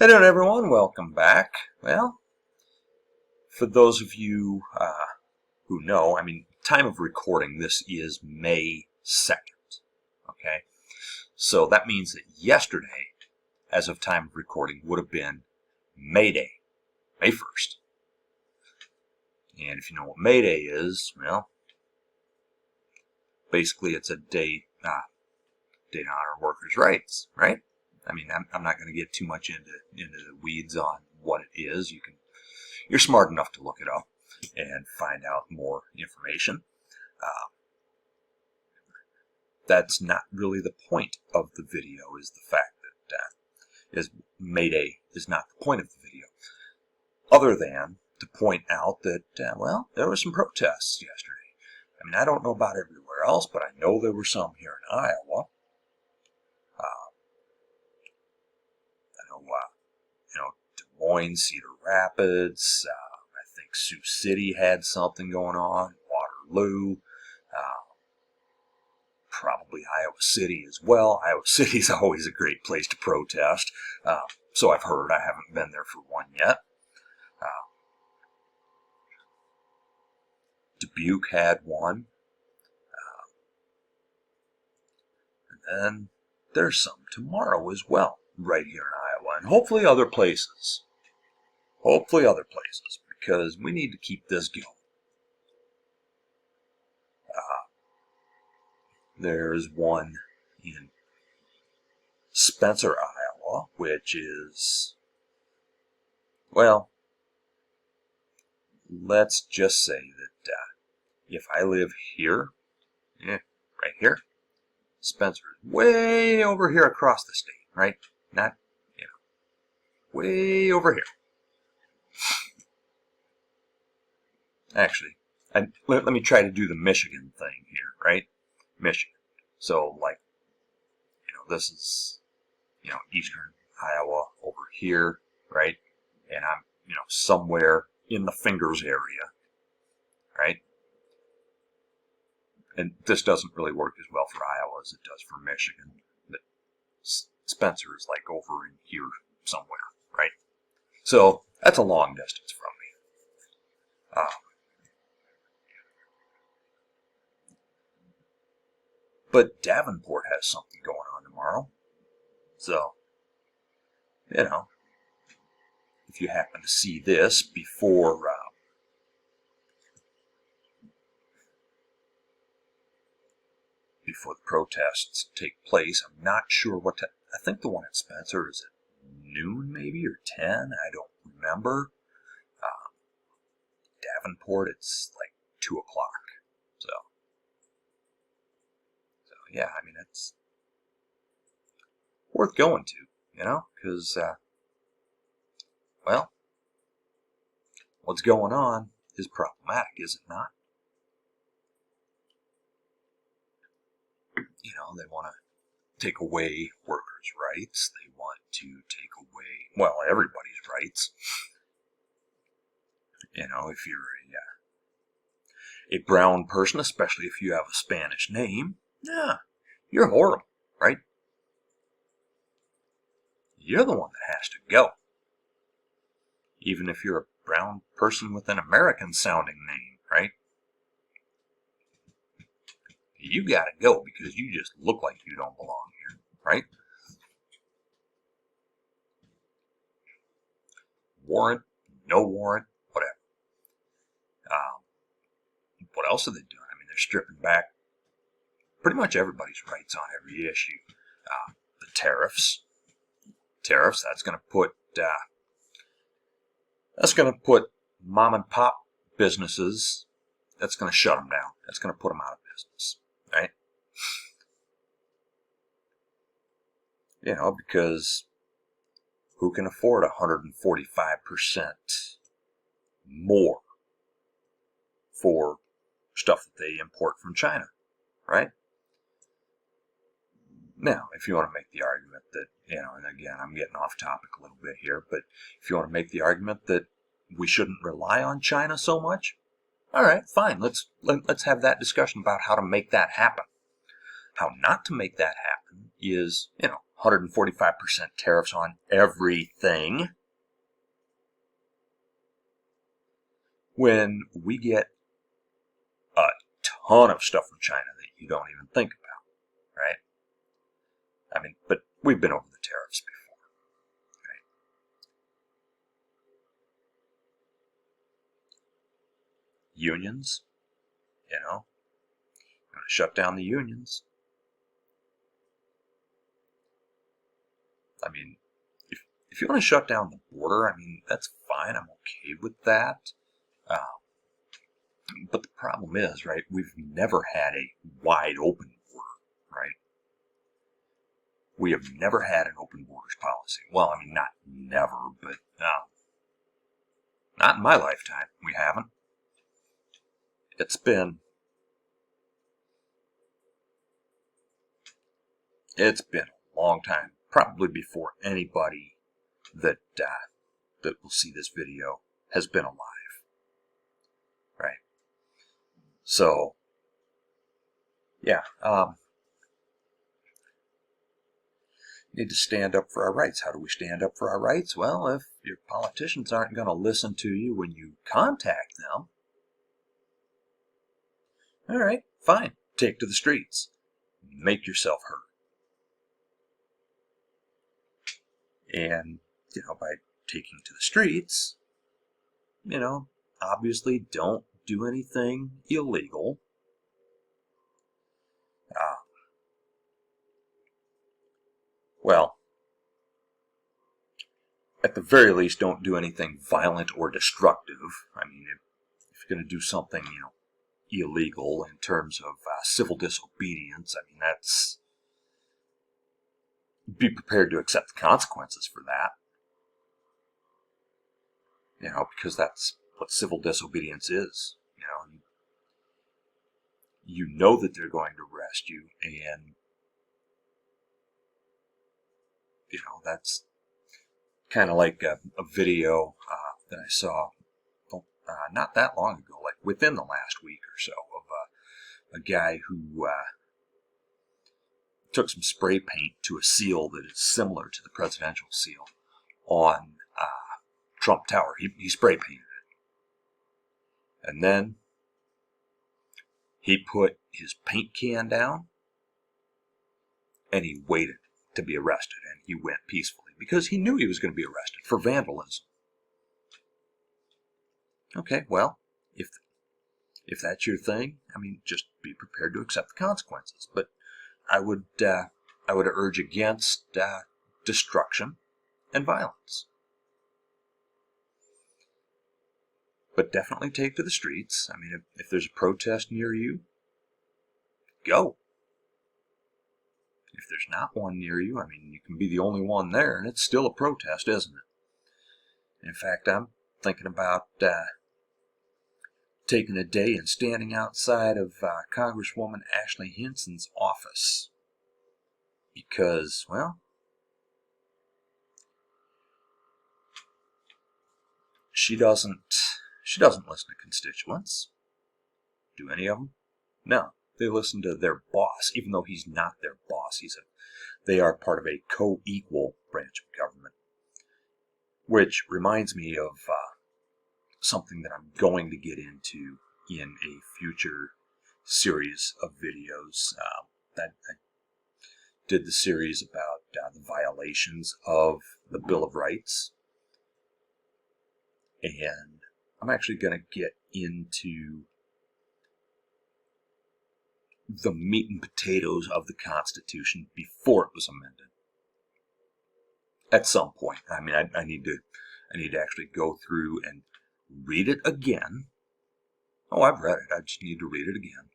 Hello everyone, welcome back. Well, for those of you who know, time of recording, this is May 2nd, okay? So that means that yesterday, as of time of recording, would have been May Day, May 1st. And if you know what May Day is, well, basically it's a day to honor workers' rights, right? I'm not going to get too much into the weeds on what it is. You're smart enough to look it up and find out more information. That's not really the point of the video, is the fact that May Day is not the point of the video, other than to point out that, well, there were some protests yesterday. I don't know about everywhere else, but I know there were some here in Iowa. Des Moines, Cedar Rapids, I think Sioux City had something going on, Waterloo, probably Iowa City as well. Iowa City is always a great place to protest, so I've heard. I haven't been there for one yet. Dubuque had one, and then there's some tomorrow as well, right here in Iowa, and hopefully other places. Because we need to keep this going. There's one in Spencer, Iowa, which is, well, let's just say that if I live here, right here, Spencer is way over here across the state, right? Not, way over here. Actually, let me try to do the Michigan thing here, right? Michigan. So, this is, eastern Iowa over here, right? And I'm, somewhere in the Fingers area, right? And this doesn't really work as well for Iowa as it does for Michigan. But Spencer is like over in here somewhere, right? So that's a long distance from me. But Davenport has something going on tomorrow. So, if you happen to see this before the protests take place, I'm not sure what time. I think the one at Spencer is at noon maybe, or 10. I don't remember. Davenport, it's like 2 o'clock. So yeah, it's worth going to, because, well, what's going on is problematic, is it not? They want to take away workers' rights. They want to take away, well, everybody's rights. If you're a brown person, especially if you have a Spanish name, yeah, you're horrible, right? You're the one that has to go. Even if you're a brown person with an American-sounding name, right? You gotta go because you just look like you don't belong here, right? Warrant, no warrant, whatever. What else are they doing? They're stripping back pretty much everybody's rights on every issue. The tariffs, that's going to put mom and pop businesses, that's going to shut them down. That's going to put them out of business, right? Because who can afford 145% more for stuff that they import from China, right? Now, if you want to make the argument that, and again, I'm getting off topic a little bit here, but if you want to make the argument that we shouldn't rely on China so much, all right, fine. Let's have that discussion about how to make that happen. How not to make that happen is, 145% tariffs on everything, when we get a ton of stuff from China that you don't even think about, right? I mean, but we've been over the tariffs before, right? Unions, you know, going to shut down the unions. I mean, if you want to shut down the border, I mean, that's fine. I'm okay with that. But the problem is, right, we've never had a wide open border, right? We have never had an open borders policy. Well, I mean, not never, but not in my lifetime. We haven't. It's been a long time, probably before anybody that will see this video has been alive, right? So, yeah, need to stand up for our rights. How do we stand up for our rights? Well, if your politicians aren't going to listen to you when you contact them, all right, fine, take to the streets, make yourself heard. And, by taking to the streets, obviously don't do anything illegal. Well, at the very least, don't do anything violent or destructive. I mean, if you're going to do something, illegal in terms of civil disobedience, I mean, be prepared to accept the consequences for that. Because that's what civil disobedience is. You know that they're going to arrest you, and that's kind of like a video that I saw not that long ago, like within the last week or so, of a guy who took some spray paint to a seal that is similar to the presidential seal on Trump Tower. He spray painted it. And then he put his paint can down and he waited to be arrested, and he went peacefully because he knew he was going to be arrested for vandalism. Okay, well, if that's your thing, I mean, just be prepared to accept the consequences. But I would urge against destruction and violence. But definitely take to the streets. I mean, if there's a protest near you, go. If there's not one near you, I mean, you can be the only one there, and it's still a protest, isn't it? In fact, I'm thinking about taking a day and standing outside of Congresswoman Ashley Hinson's office. Because, well, she doesn't listen to constituents. Do any of them? No. They listen to their boss, even though he's not their boss. They are part of a co-equal branch of government. Which reminds me of something that I'm going to get into in a future series of videos. I did the series about the violations of the Bill of Rights. And I'm actually going to get into the meat and potatoes of the Constitution before it was amended. At some point, I mean, I need to actually go through and read it again. Oh, I've read it. I just need to read it again.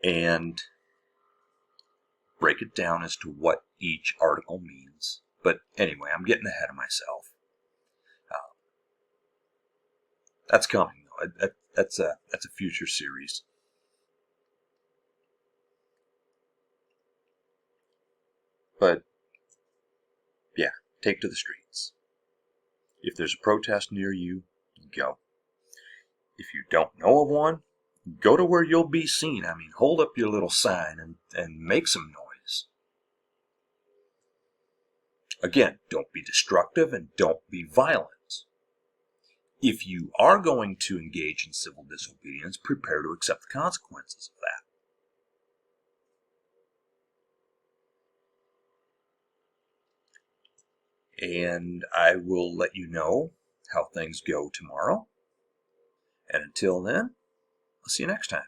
And break it down as to what each article means. But anyway, I'm getting ahead of myself. That's coming, though. That's a future series. But yeah, take to the streets. If there's a protest near you, go. If you don't know of one, go to where you'll be seen. I mean, hold up your little sign and make some noise. Again, don't be destructive and don't be violent. If you are going to engage in civil disobedience, prepare to accept the consequences of that. And I will let you know how things go tomorrow. And until then, I'll see you next time.